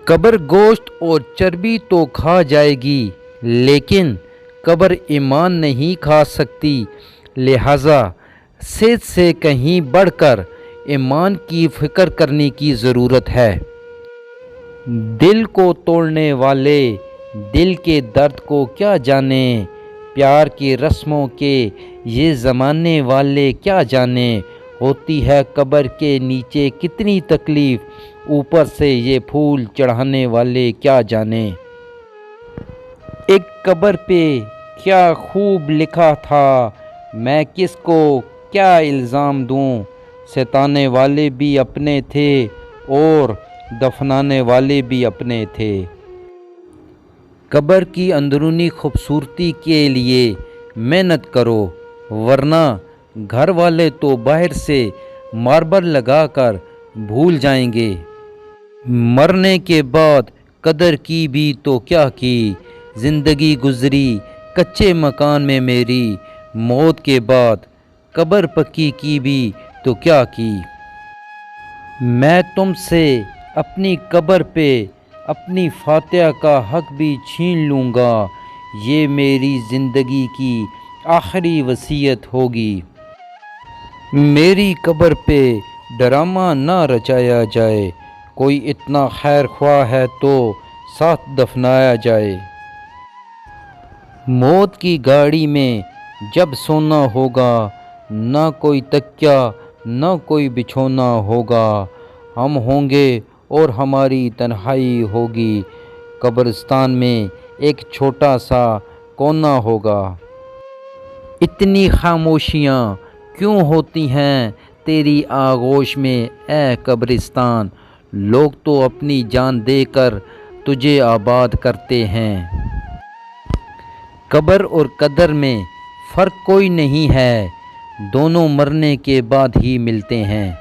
قبر گوشت اور چربی تو کھا جائے گی لیکن قبر ایمان نہیں کھا سکتی، لہٰذا صحت سے کہیں بڑھ کر ایمان کی فکر کرنے کی ضرورت ہے۔ دل کو توڑنے والے دل کے درد کو کیا جانیں، پیار کی رسموں کے یہ زمانے والے کیا جانیں، ہوتی ہے قبر کے نیچے کتنی تکلیف، اوپر سے یہ پھول چڑھانے والے کیا جانیں۔ ایک قبر پہ کیا خوب لکھا تھا، میں کس کو کیا الزام دوں، ستانے والے بھی اپنے تھے اور دفنانے والے بھی اپنے تھے۔ قبر کی اندرونی خوبصورتی کے لیے محنت کرو، ورنہ گھر والے تو باہر سے ماربل لگا کر بھول جائیں گے۔ مرنے کے بعد قدر کی بھی تو کیا کی، زندگی گزری کچے مکان میں میری، موت کے بعد قبر پکی کی بھی تو کیا کی۔ میں تم سے اپنی قبر پہ اپنی فاتحہ کا حق بھی چھین لوں گا، یہ میری زندگی کی آخری وصیت ہوگی۔ میری قبر پہ ڈرامہ نہ رچایا جائے، کوئی اتنا خیر خواہ ہے تو ساتھ دفنایا جائے۔ موت کی گاڑی میں جب سونا ہوگا، نہ کوئی تکیہ نہ کوئی بچھونا ہوگا، ہم ہوں گے اور ہماری تنہائی ہوگی، قبرستان میں ایک چھوٹا سا کونا ہوگا۔ اتنی خاموشیاں کیوں ہوتی ہیں تیری آغوش میں اے قبرستان، لوگ تو اپنی جان دے کر تجھے آباد کرتے ہیں۔ قبر اور قدر میں فرق کوئی نہیں ہے، دونوں مرنے کے بعد ہی ملتے ہیں۔